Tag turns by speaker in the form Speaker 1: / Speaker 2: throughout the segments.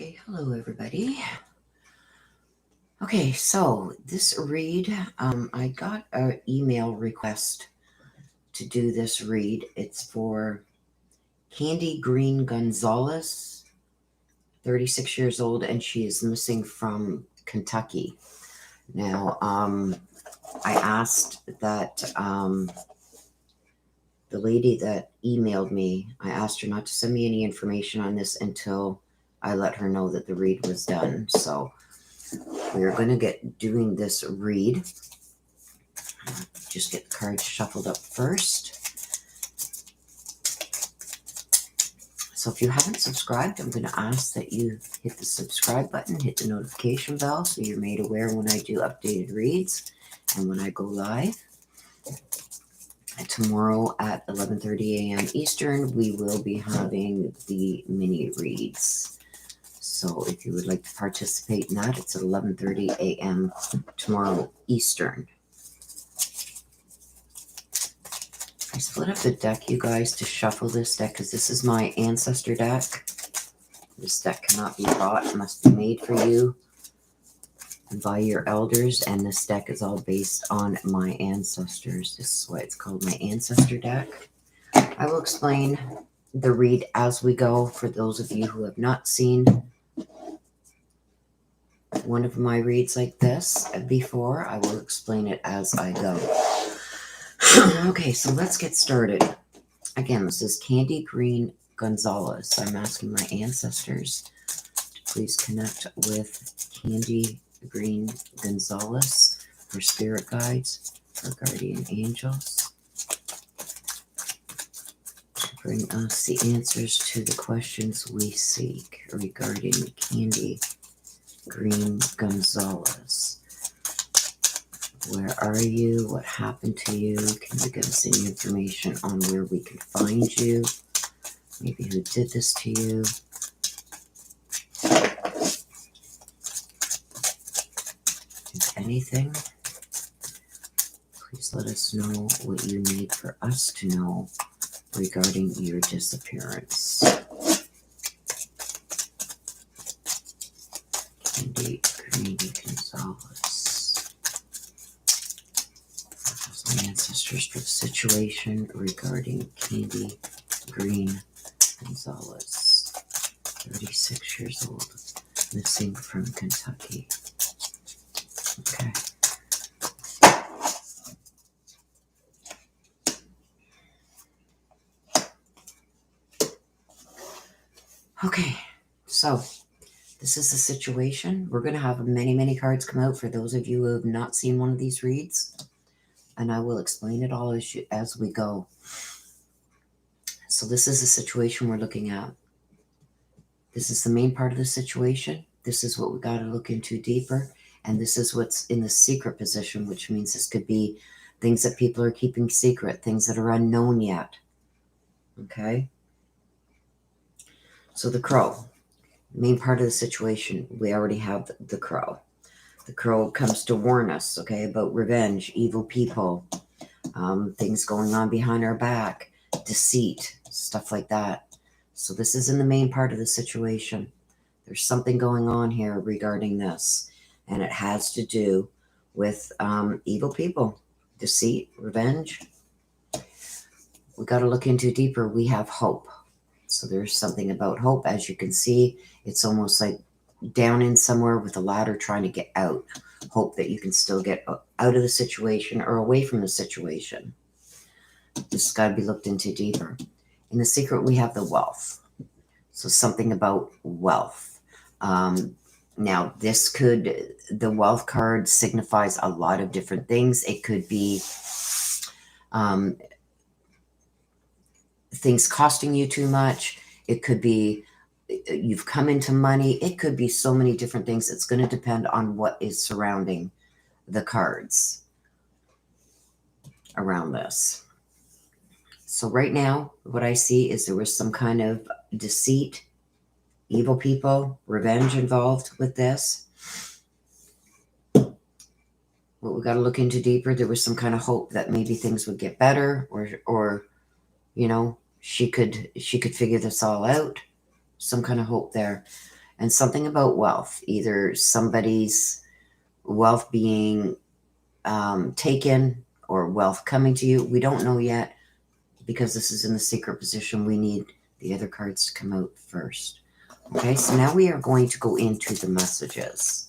Speaker 1: Okay, hello everybody. Okay, so this read, I got an email request to do this read. It's for Kandi Green Gonzalez, 36 years old, and she is missing from Kentucky. Now, I asked that the lady that emailed me, I asked her not to send me any information on this until I let her know that the read was done. So we're going to get doing this read. Just get the cards shuffled up first. So if you haven't subscribed, I'm going to ask that you hit the subscribe button, hit the notification bell so you're made aware when I do updated reads and when I go live. And tomorrow at 11:30 a.m. Eastern, we will be having the mini reads. So if you would like to participate in that, it's at 11:30 a.m. tomorrow Eastern. I split up the deck, you guys, to shuffle this deck because this is my Ancestor deck. This deck cannot be bought. It must be made for you and by your elders. And this deck is all based on my ancestors. This is why it's called my Ancestor deck. I will explain the read as we go for those of you who have not seen one of my reads like this before. I will explain it as I go. Okay, so let's get started. Again, this is Kandi Green Gonzalez. I'm asking my ancestors to please connect with Kandi Green Gonzalez for spirit guides, for guardian angels, to bring us the answers to the questions we seek regarding Kandi Green Gonzalez. Where are you? What happened to you? Can you give us any information on where we can find you? Maybe who did this to you? If anything, please let us know what you need for us to know regarding your disappearance. Kandi Green Gonzalez. Ancestors for the situation regarding Kandi Green Gonzalez, 36 years old, missing from Kentucky. Okay. Okay, so this is the situation. We're going to have many cards come out for those of you who have not seen one of these reads. And I will explain it all as we go. So this is the situation we're looking at. This is the main part of the situation. This is what we got to look into deeper. And this is what's in the secret position, which means this could be things that people are keeping secret, things that are unknown yet. Okay? So the crow, main part of the situation, we already have the crow. The crow comes to warn us, okay, about revenge, evil people, things going on behind our back, deceit, stuff like that. So this is in the main part of the situation. There's something going on here regarding this, and it has to do with evil people, deceit, revenge. We got to look into deeper. We have hope. So there's something about hope. As you can see, it's almost like down in somewhere with a ladder trying to get out. Hope that you can still get out of the situation or away from the situation. This has got to be looked into deeper. In the secret, we have the wealth. So something about wealth. Now, the wealth card signifies a lot of different things. It could be things costing you too much. It could be you've come into money. It could be so many different things. It's going to depend on what is surrounding the cards around this. So right now, what I see is there was some kind of deceit, evil people, revenge involved with this. What we got to look into deeper, there was some kind of hope that maybe things would get better, or you know, she could figure this all out. Some kind of hope there. and something about wealth, either somebody's wealth being taken or wealth coming to you. We don't know yet because this is in the secret position. We need the other cards to come out first. Okay, so now we are going to go into the messages.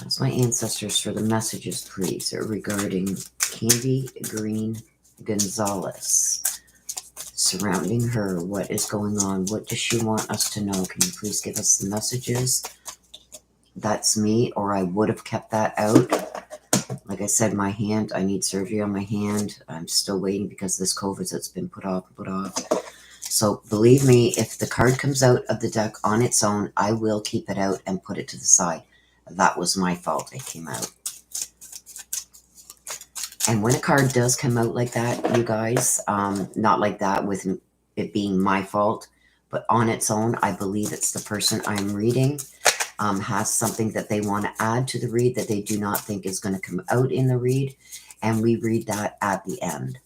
Speaker 1: That's my ancestors for the messages, please, regarding Kandi Green Gonzalez. Surrounding her, what is going on? What does she want us to know? Can you please give us the messages? That's me, or I would have kept that out. Like I said, my hand, I need surgery on my hand. I'm still waiting because this COVID that's been put off. So believe me, if the card comes out of the deck on its own, I will keep it out and put it to the side. That was my fault. It came out. And when a card does come out like that, you guys, not like that with it being my fault, but on its own, I believe it's the person I'm reading has something that they want to add to the read that they do not think is going to come out in the read. And we read that at the end.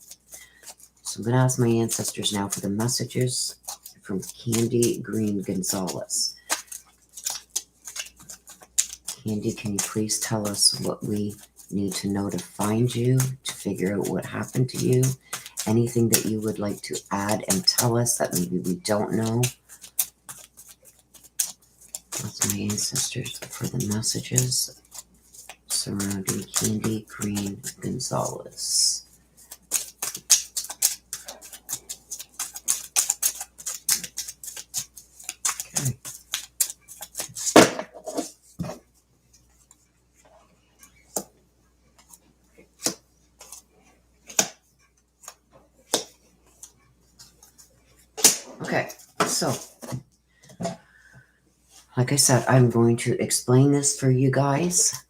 Speaker 1: So I'm going to ask my ancestors now for the messages from Kandi Green Gonzalez. Kandi, can you please tell us what we need to know to find you, to figure out what happened to you? Anything that you would like to add and tell us that maybe we don't know? That's my ancestors for the messages surrounding Kandi Green Gonzalez. Okay. Okay, so like I said, I'm going to explain this for you guys.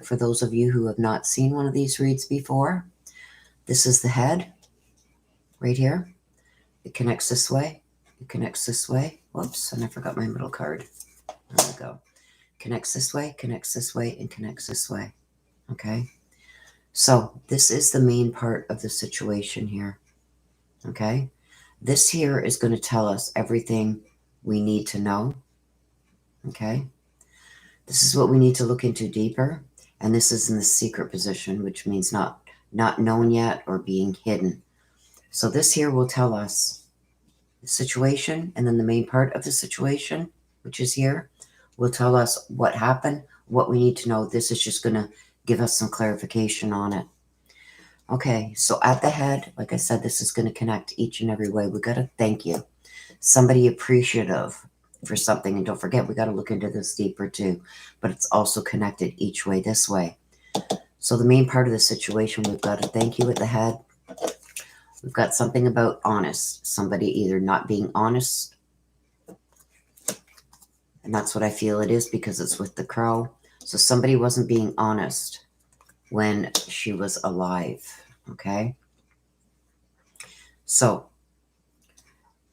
Speaker 1: For those of you who have not seen one of these reads before, this is the head right here. It connects this way. It connects this way. Whoops, and I forgot my middle card. There we go. Connects this way, and connects this way. Okay? So this is the main part of the situation here. Okay? This here is going to tell us everything we need to know. Okay? This is what we need to look into deeper. And this is in the secret position, which means not known yet or being hidden. So this here will tell us the situation, and then the main part of the situation, which is here, will tell us what happened, what we need to know. This is just going to give us some clarification on it. Okay, so at the head, like I said, this is going to connect each and every way. We got to thank you. Somebody appreciative for something. And don't forget, we got to look into this deeper too. But it's also connected each way this way. So the main part of the situation, we've got to thank you at the head. We've got something about honest. Somebody either not being honest. And that's what I feel it is because it's with the crow. So somebody wasn't being honest when she was alive. Okay. So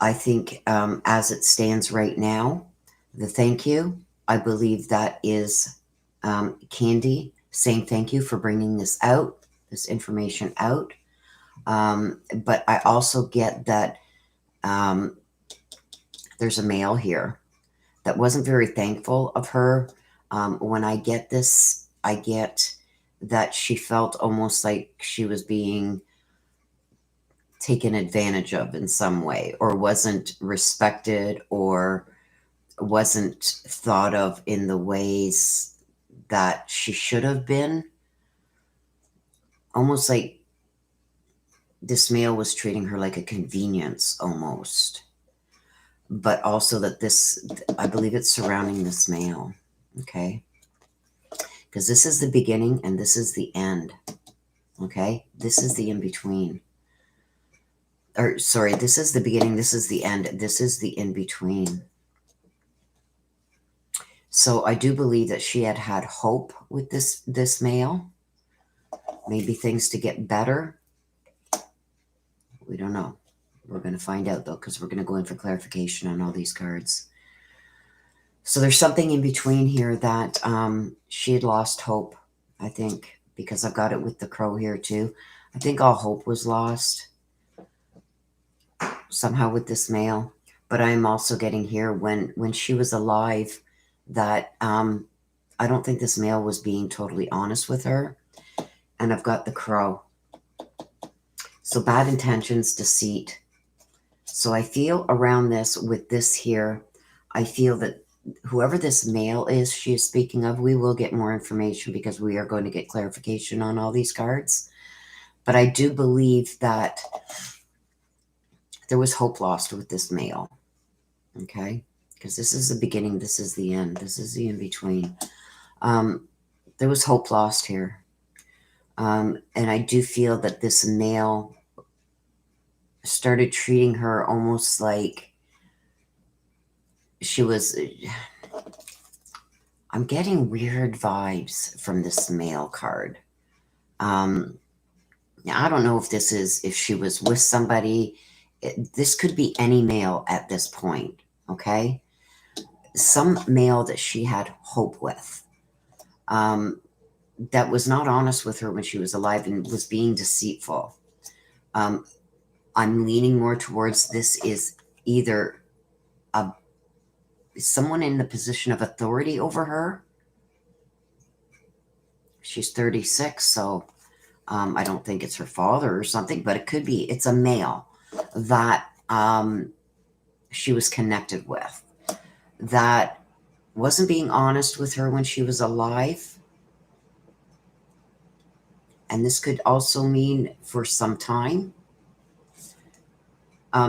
Speaker 1: I think as it stands right now, the thank you, I believe that is Kandi saying thank you for bringing this out, this information out. But I also get that there's a male here that wasn't very thankful of her. When I get this, I get that she felt almost like she was being taken advantage of in some way, or wasn't respected, or wasn't thought of in the ways that she should have been. Almost like this male was treating her like a convenience almost. But also that this, I believe it's surrounding this male. Okay. Because this is the beginning and this is the end. Okay. This is the in-between. Or sorry, this is the beginning. This is the end. This is the in-between. So I do believe that she had hope with this male. Maybe things to get better. We don't know. We're going to find out, though, because we're going to go in for clarification on all these cards. So there's something in between here that she had lost hope, I think, because I've got it with the crow here, too. I think all hope was lost somehow with this male. But I'm also getting here when she was alive that I don't think this male was being totally honest with her. And I've got the crow. So bad intentions, deceit. So I feel around this with this here, I feel that whoever this male is she is speaking of, we will get more information because we are going to get clarification on all these cards. But I do believe that there was hope lost with this male. Okay? Because this is the beginning, this is the end, this is the in-between. There was hope lost here. And I do feel that this male started treating her almost like she was... I'm getting weird vibes from this male card. Now, I don't know if this is, if she was with somebody. This could be any male at this point, okay? Some male that she had hope with, that was not honest with her when she was alive and was being deceitful. I'm leaning more towards this is either someone in the position of authority over her. She's 36, so I don't think it's her father or something, but it could be. It's a male that she was connected with that wasn't being honest with her when she was alive. And this could also mean for some time.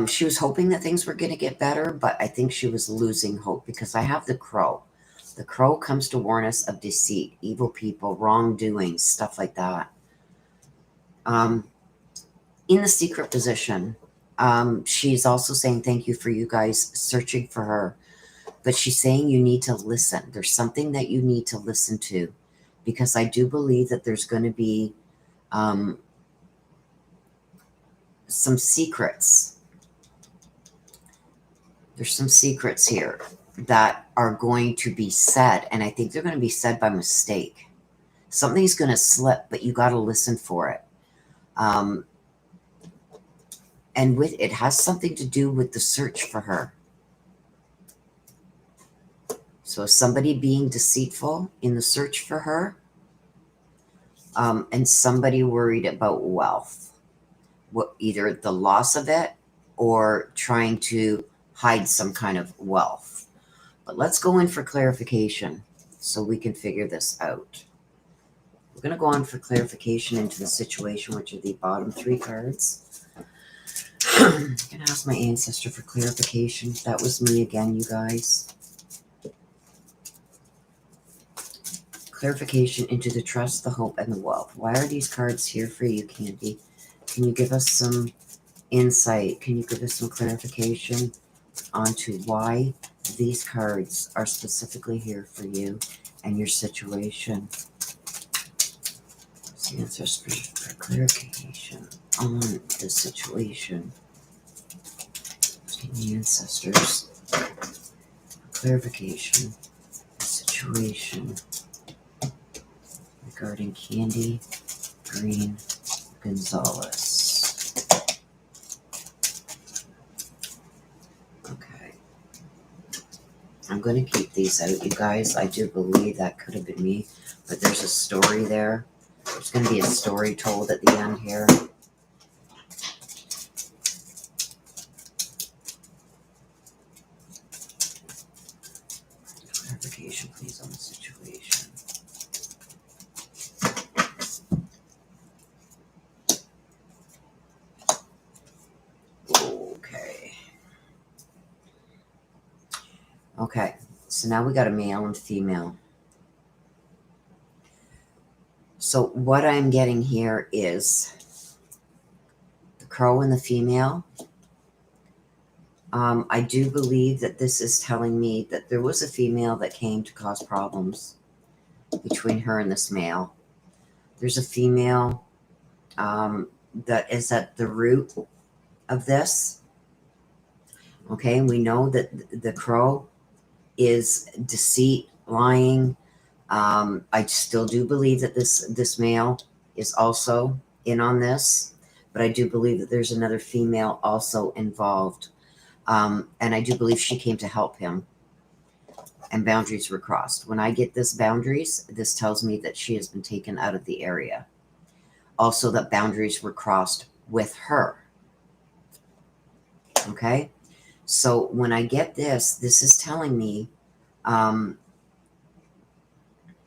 Speaker 1: She was hoping that things were going to get better, but I think she was losing hope because I have the crow. The crow comes to warn us of deceit, evil people, wrongdoing, stuff like that. In the secret position, she's also saying thank you for you guys searching for her. But she's saying you need to listen. There's something that you need to listen to because I do believe that there's going to be some secrets. There's some secrets here that are going to be said, and I think they're going to be said by mistake. Something's going to slip, but you got to listen for it. And with it has something to do with the search for her. So somebody being deceitful in the search for her, and somebody worried about wealth, either the loss of it or trying to hide some kind of wealth. But let's go in for clarification so we can figure this out. We're going to go on for clarification into the situation, which are the bottom 3 cards. I'm going to ask my ancestor for clarification. That was me again, you guys. Clarification into the trust, the hope, and the wealth. Why are these cards here for you, Kandi? Can you give us some insight? Can you give us some clarification onto why these cards are specifically here for you and your situation? So ancestors for clarification on the situation. The ancestors clarification the situation regarding Kandi Green Gonzalez. Okay. I'm going to keep these out, you guys. I do believe that could have been me, but there's a story there. There's going to be a story told at the end here. Clarification, please, on the situation. Okay, so now we got a male and female. So what I'm getting here is the crow and the female. I do believe that this is telling me that there was a female that came to cause problems between her and this male. There's a female that is at the root of this. Okay, and we know that the crow is deceit, lying. I still do believe that this male is also in on this, but I do believe that there's another female also involved. And I do believe she came to help him, and boundaries were crossed. When I get this boundaries, this tells me that she has been taken out of the area. Also, that boundaries were crossed with her. Okay? So when I get this, this is telling me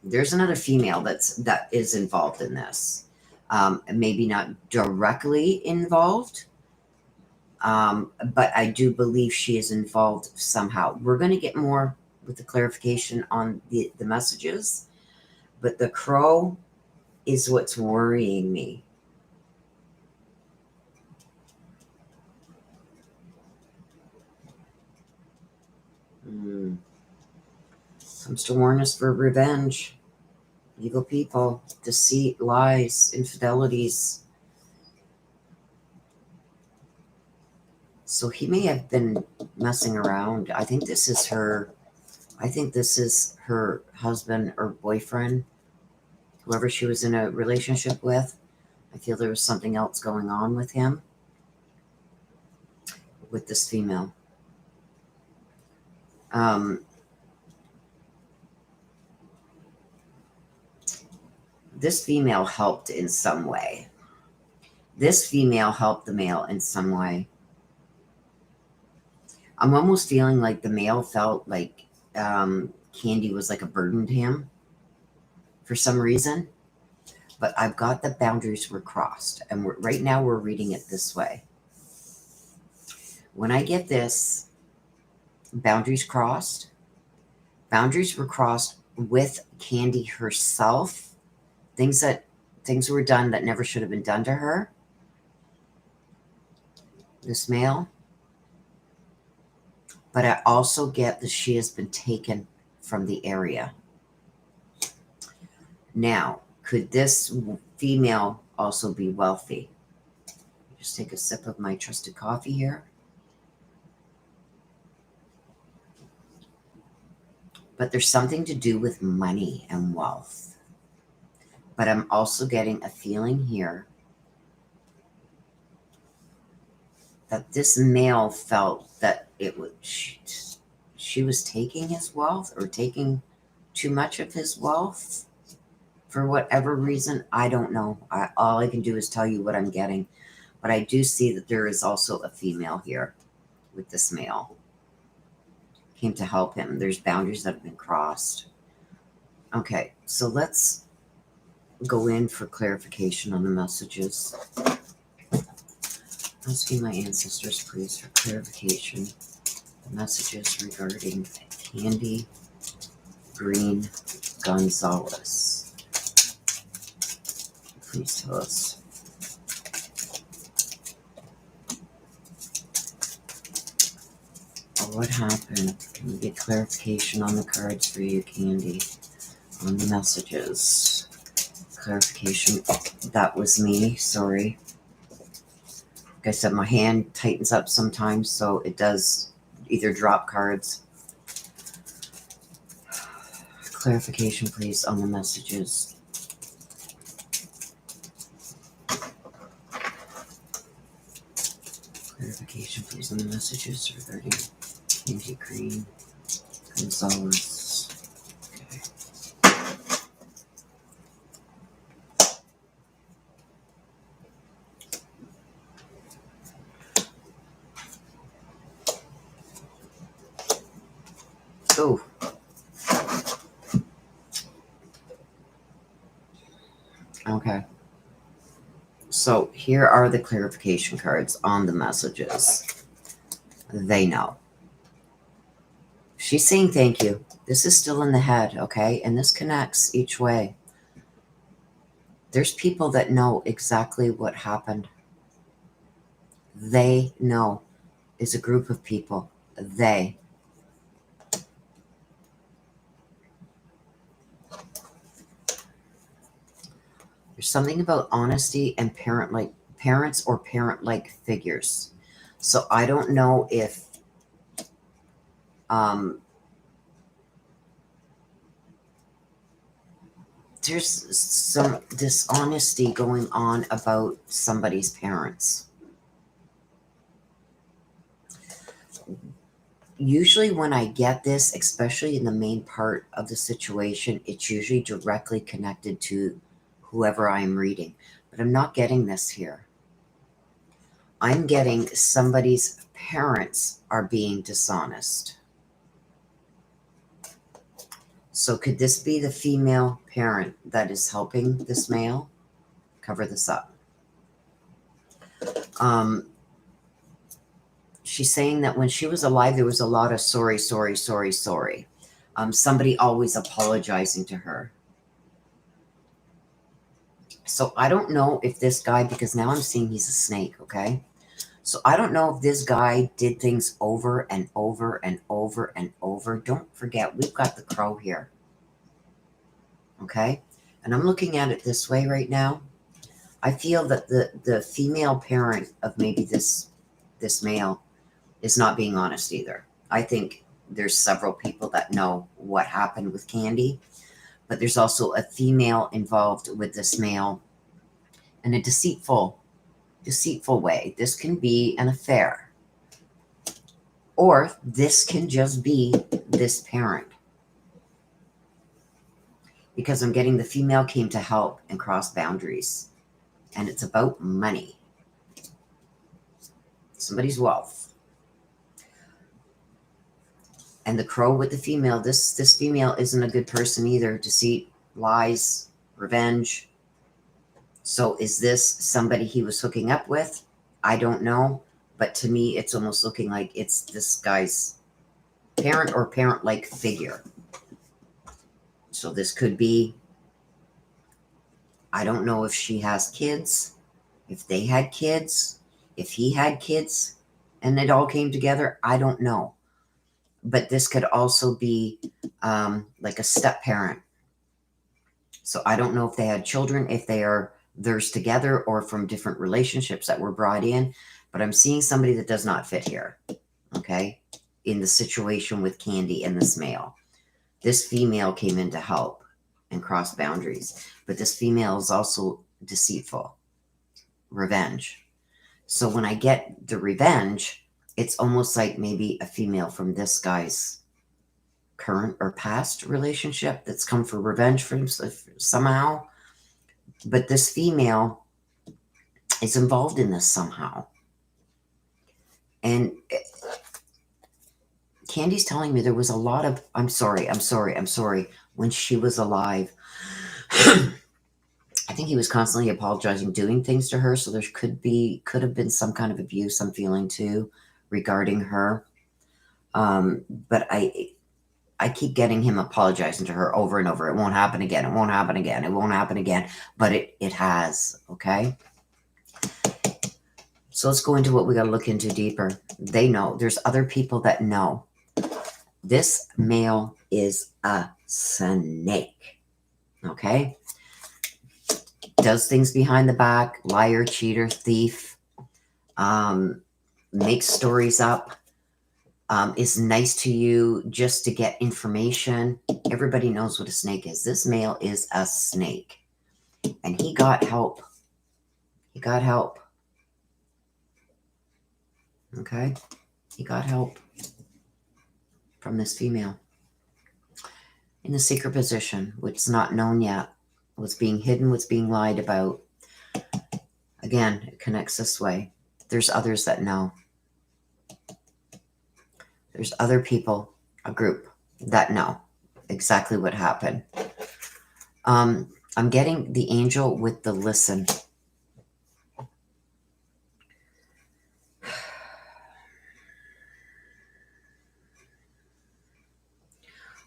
Speaker 1: there's another female that is involved in this. Maybe not directly involved, but I do believe she is involved somehow. We're going to get more with the clarification on the messages, but the crow is what's worrying me. Comes to warn us for revenge, evil people, deceit, lies, infidelities. So he may have been messing around. I think this is her husband or boyfriend, whoever she was in a relationship with. I feel there was something else going on with him, with this female. This female helped in some way. This female helped the male in some way. I'm almost feeling like the male felt like Kandi was like a burden to him for some reason. But I've got the boundaries were crossed. And right now we're reading it this way. When I get this, boundaries crossed. Boundaries were crossed with Kandi herself. Things were done that never should have been done to her. This male. But I also get that she has been taken from the area. Now, could this female also be wealthy? Just take a sip of my trusted coffee here. But there's something to do with money and wealth. But I'm also getting a feeling here that this male felt that it was she was taking his wealth or taking too much of his wealth for whatever reason. I don't know. All I can do is tell you what I'm getting. But I do see that there is also a female here with this male. Came to help him. There's boundaries that have been crossed. Okay, so let's go in for clarification on the messages. Asking my ancestors, please, for clarification. Messages regarding Kandi Green Gonzalez. Please tell us. What happened? Can we get clarification on the cards for you, Kandi? On the messages. Clarification. That was me. Sorry. Like I said, my hand tightens up sometimes, so it does either drop cards. Clarification, please, on the messages. Clarification, please, on the messages regarding Kandi Green Gonzalez. Okay. Oh. Okay. So here are the clarification cards on the messages. They know. She's saying thank you. This is still in the head, okay? And this connects each way. There's people that know exactly what happened. They know. It's a group of people. They. There's something about honesty and parents or parent-like figures. So I don't know if there's some dishonesty going on about somebody's parents. Usually when I get this, especially in the main part of the situation, it's usually directly connected to whoever I'm reading. But I'm not getting this here. I'm getting somebody's parents are being dishonest. So could this be the female parent that is helping this male cover this up? She's saying that when she was alive, there was a lot of sorry, sorry, sorry, sorry. Somebody always apologizing to her. So I don't know if this guy, because now I'm seeing he's a snake, okay? So I don't know if this guy did things over and over and over and over. Don't forget, we've got the crow here, okay? And I'm looking at it this way right now. I feel that the female parent of maybe this male is not being honest either. I think there's several people that know what happened with Kandi, but there's also a female involved with this male in a deceitful way. This can be an affair, or this can just be this parent, because I'm getting the female came to help and cross boundaries, and it's about money, somebody's wealth. And the crow with the female, this female isn't a good person either. Deceit, lies, revenge. So is this somebody he was hooking up with? I don't know. But to me, it's almost looking like it's this guy's parent or parent-like figure. So this could be, I don't know if she has kids, if they had kids, if he had kids, and it all came together. I don't know. But this could also be like a step-parent. So I don't know if they had children, if they are theirs together or from different relationships that were brought in. But I'm seeing somebody that does not fit here, okay, in the situation with Kandi and this male. This female came in to help and cross boundaries. But this female is also deceitful. Revenge. So when I get the revenge, it's almost like maybe a female from this guy's current or past relationship that's come for revenge for him somehow. But this female is involved in this somehow. And Kandi's telling me there was a lot of, I'm sorry, when she was alive. I think he was constantly apologizing, doing things to her. So there could have been some kind of abuse I'm feeling too regarding her. But I keep getting him apologizing to her over and over. It won't happen again. It won't happen again. It won't happen again. But it has, okay? So let's go into what we got to look into deeper. They know. There's other people that know. This male is a snake, okay? Does things behind the back, liar, cheater, thief, makes stories up, is nice to you just to get information. Everybody knows what a snake is. This male is a snake. And he got help. He got help. Okay? He got help from this female. In the secret position, which is not known yet. What's being hidden, what's being lied about. Again, it connects this way. There's others that know. There's other people, a group, that know exactly what happened. I'm getting the angel with the listen.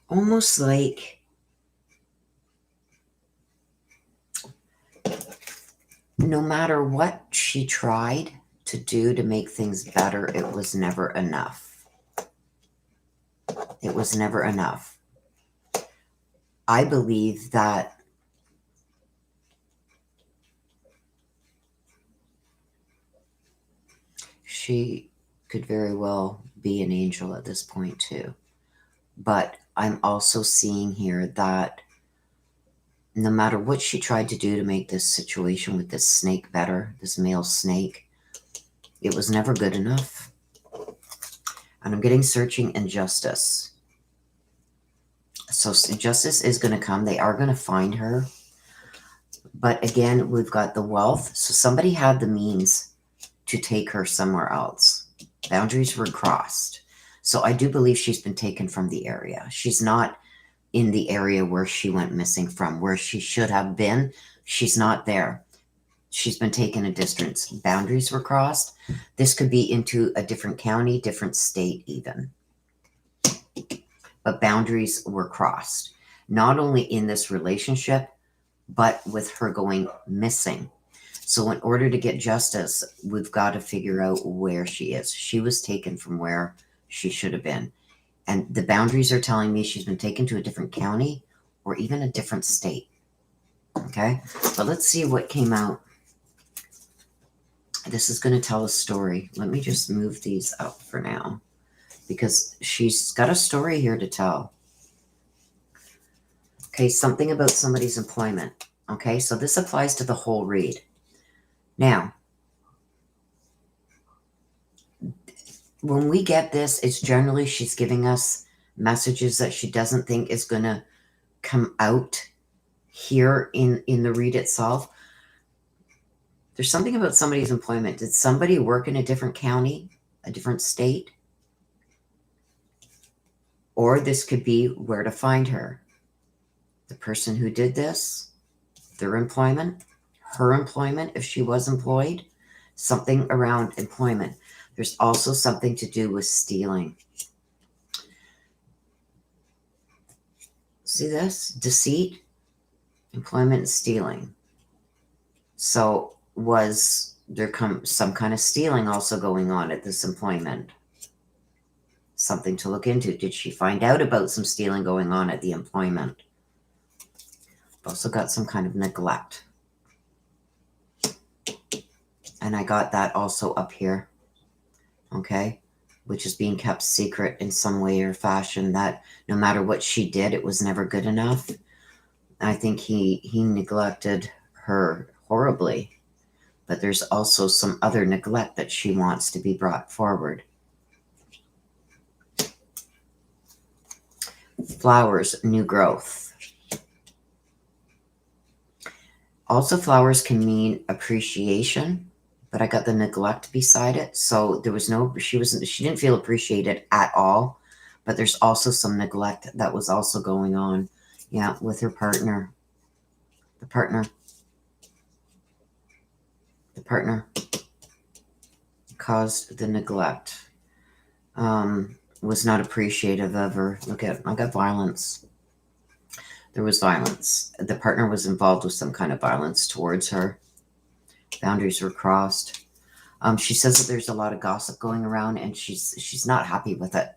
Speaker 1: Almost like no matter what she tried to do to make things better, it was never enough. It was never enough. I believe that she could very well be an angel at this point too. But I'm also seeing here that no matter what she tried to do to make this situation with this snake better, this male snake, it was never good enough. And I'm getting searching and justice. So justice is going to come. They are going to find her. But again, we've got the wealth. So somebody had the means to take her somewhere else. Boundaries were crossed. So I do believe she's been taken from the area. She's not in the area where she went missing from, where she should have been. She's not there. She's been taken a distance. Boundaries were crossed. This could be into a different county, different state even. But boundaries were crossed. Not only in this relationship, but with her going missing. So in order to get justice, we've got to figure out where she is. She was taken from where she should have been. And the boundaries are telling me she's been taken to a different county or even a different state. Okay? But let's see what came out. This is going to tell a story. Let me just move these up for now because she's got a story here to tell. Okay, something about somebody's employment. Okay, so this applies to the whole read. Now, when we get this, it's generally she's giving us messages that she doesn't think is going to come out here in the read itself. There's something about somebody's employment. Did somebody work in a different county, a different state? Or this could be where to find her. The person who did this, their employment, her employment, if she was employed, something around employment. There's also something to do with stealing. See this? Deceit, employment, and stealing. So was there some kind of stealing also going on at this employment? Something to look into. Did she find out about some stealing going on at the employment? Also got some kind of neglect. And I got that also up here. Okay? Which is being kept secret in some way or fashion, that no matter what she did, it was never good enough. I think he neglected her horribly. But there's also some other neglect that she wants to be brought forward. Flowers, new growth. Also, flowers can mean appreciation, but I got the neglect beside it. So there was she didn't feel appreciated at all, but there's also some neglect that was also going on. Yeah, with her partner. The partner caused the neglect. Was not appreciative of her. Look at, I got violence. There was violence. The partner was involved with some kind of violence towards her. Boundaries were crossed. She says that there's a lot of gossip going around, and she's not happy with it.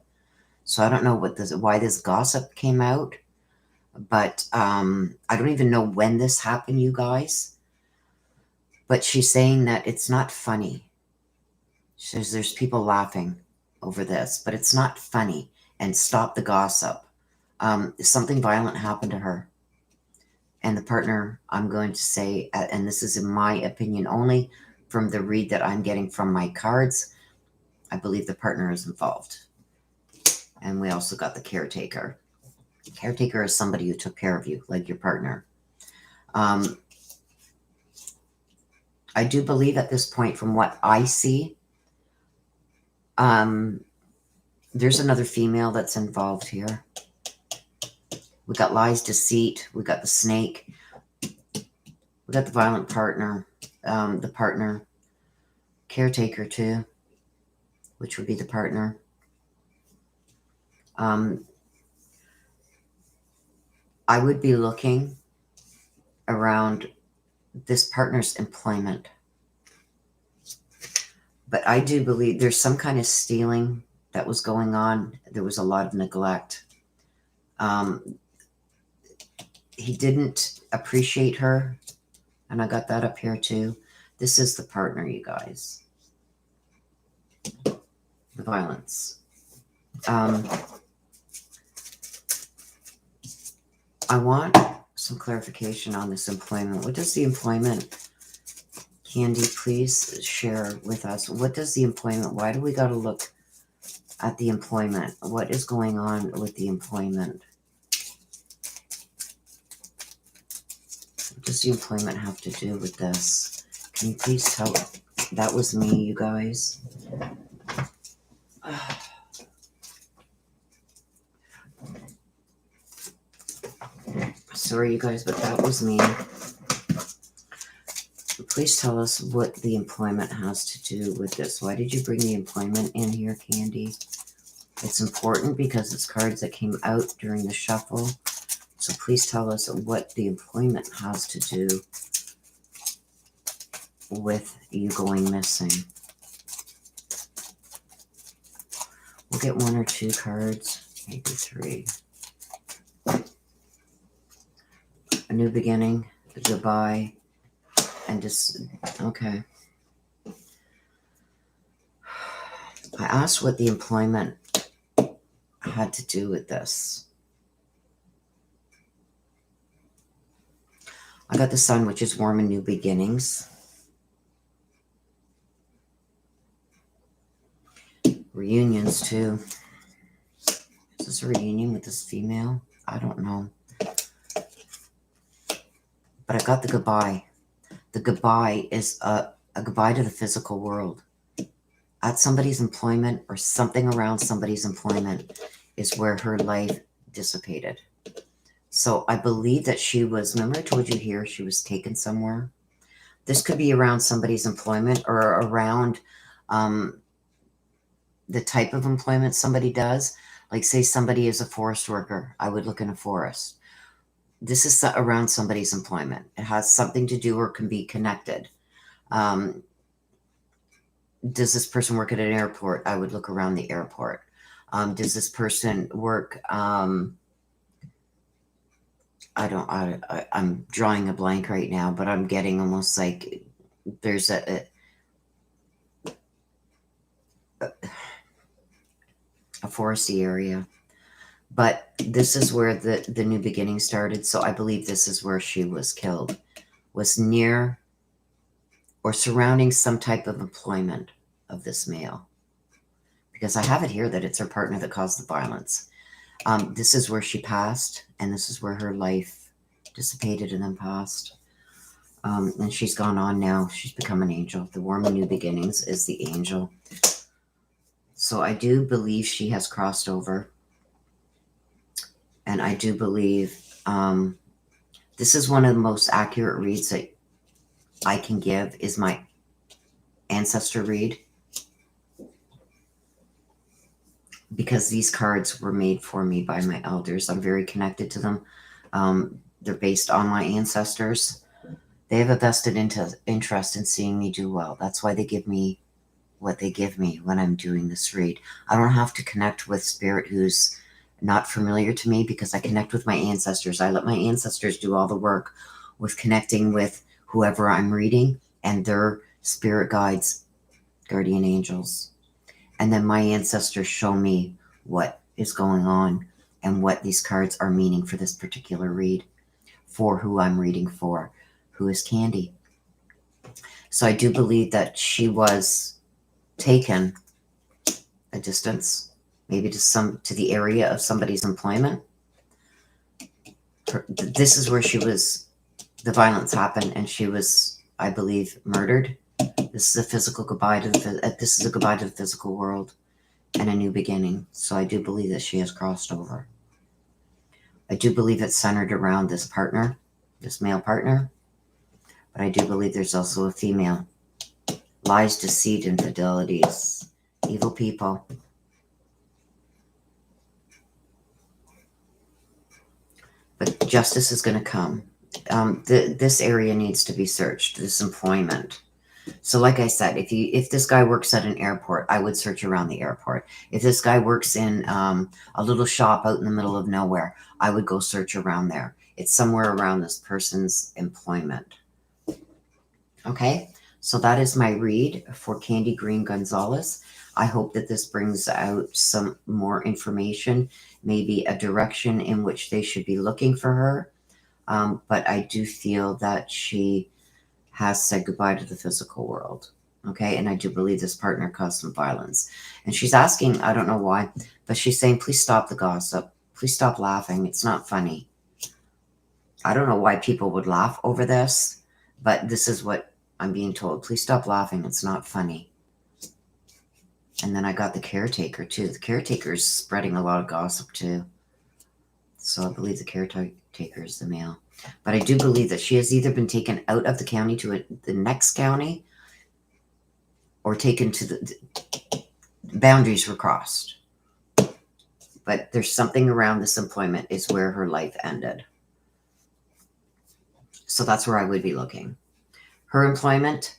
Speaker 1: So I don't know why this gossip came out, but I don't even know when this happened, you guys. But she's saying that it's not funny. She says there's people laughing over this, but it's not funny, and stop the gossip. Something violent happened to her. And the partner, I'm going to say, and this is in my opinion only, from the read that I'm getting from my cards, I believe the partner is involved. And we also got the caretaker. The caretaker is somebody who took care of you, like your partner. I do believe at this point, from what I see, there's another female that's involved here. We got lies, deceit. We got the snake. We got the violent partner. The partner. Caretaker too, which would be the partner. I would be looking around this partner's employment. But I do believe there's some kind of stealing that was going on. There was a lot of neglect. He didn't appreciate her. And I got that up here too. This is the partner, you guys. The violence. I want some clarification on this employment. What does the employment, Kandi, please share with us. What does the employment, why do we got to look at the employment. What is going on with the employment? What does the employment have to do with this? Can you please tell? That was me, you guys. Sorry, you guys, but that was me. Please tell us what the employment has to do with this. Why did you bring the employment in here, Kandi? It's important because it's cards that came out during the shuffle. So please tell us what the employment has to do with you going missing. We'll get 1 or 2 cards, maybe 3. A new beginning, a goodbye, and just, okay. I asked what the employment had to do with this. I got the sun, which is warm and new beginnings. Reunions, too. Is this a reunion with this female? I don't know. But I got the goodbye. The goodbye is a goodbye to the physical world. At somebody's employment or something around somebody's employment is where her life dissipated. So I believe that she was, remember I told you here, she was taken somewhere? This could be around somebody's employment or around the type of employment somebody does. Like say somebody is a forest worker, I would look in a forest. This is around somebody's employment. It has something to do or can be connected. Does this person work at an airport? I would look around the airport. Does this person work? I'm drawing a blank right now, but I'm getting almost like there's a foresty area. But this is where the new beginning started. So I believe this is where she was killed, was near or surrounding some type of employment of this male. Because I have it here that it's her partner that caused the violence. This is where she passed, and this is where her life dissipated and then passed. And she's gone on now. She's become an angel. The warm and new beginnings is the angel. So I do believe she has crossed over. And I do believe this is one of the most accurate reads that I can give is my Ancestor read. Because these cards were made for me by my elders. I'm very connected to them. They're based on my ancestors. They have a vested interest in seeing me do well. That's why they give me what they give me when I'm doing this read. I don't have to connect with spirit who's not familiar to me because I connect with my ancestors. I let my ancestors do all the work with connecting with whoever I'm reading and their spirit guides, guardian angels. And then my ancestors show me what is going on and what these cards are meaning for this particular read, for who I'm reading for, who is Kandi. So I do believe that she was taken a distance, maybe to the area of somebody's employment. This is where she was, the violence happened, and she was, I believe, murdered. This is a physical goodbye to this is a goodbye to the physical world and a new beginning. So I do believe that she has crossed over. I do believe it's centered around this partner, this male partner, but I do believe there's also a female. Lies, deceit, infidelities, evil people. But justice is going to come. This area needs to be searched, this employment. So like I said, if this guy works at an airport, I would search around the airport. If this guy works in a little shop out in the middle of nowhere, I would go search around there. It's somewhere around this person's employment. Okay, so that is my read for Kandi Green Gonzalez. I hope that this brings out some more information, maybe a direction in which they should be looking for her. But I do feel that she has said goodbye to the physical world. Okay, and I do believe this partner caused some violence. And she's asking, I don't know why, but she's saying, please stop the gossip. Please stop laughing. It's not funny. I don't know why people would laugh over this, but this is what I'm being told. Please stop laughing. It's not funny. And then I got the caretaker too. The caretaker is spreading a lot of gossip too. So I believe the caretaker is the male. But I do believe that she has either been taken out of the county to the next county or taken to the boundaries were crossed. But there's something around this employment is where her life ended. So that's where I would be looking. Her employment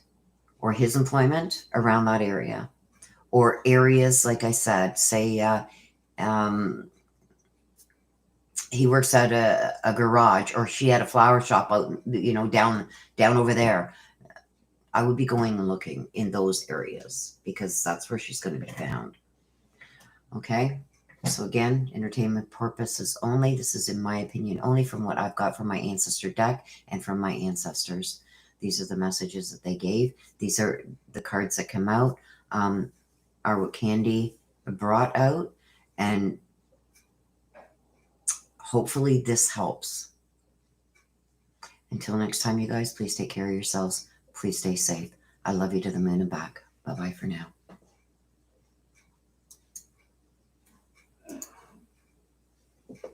Speaker 1: or his employment around that area. Or areas, like I said, say he works at a garage, or she had a flower shop out, down over there. I would be going and looking in those areas because that's where she's going to be found. Okay. So again, entertainment purposes only. This is in my opinion only from what I've got from my ancestor deck and from my ancestors. These are the messages that they gave. These are the cards that come out, are what Kandi brought out. And hopefully this helps. Until next time, you guys, please take care of yourselves. Please stay safe. I love you to the moon and back. Bye-bye for now.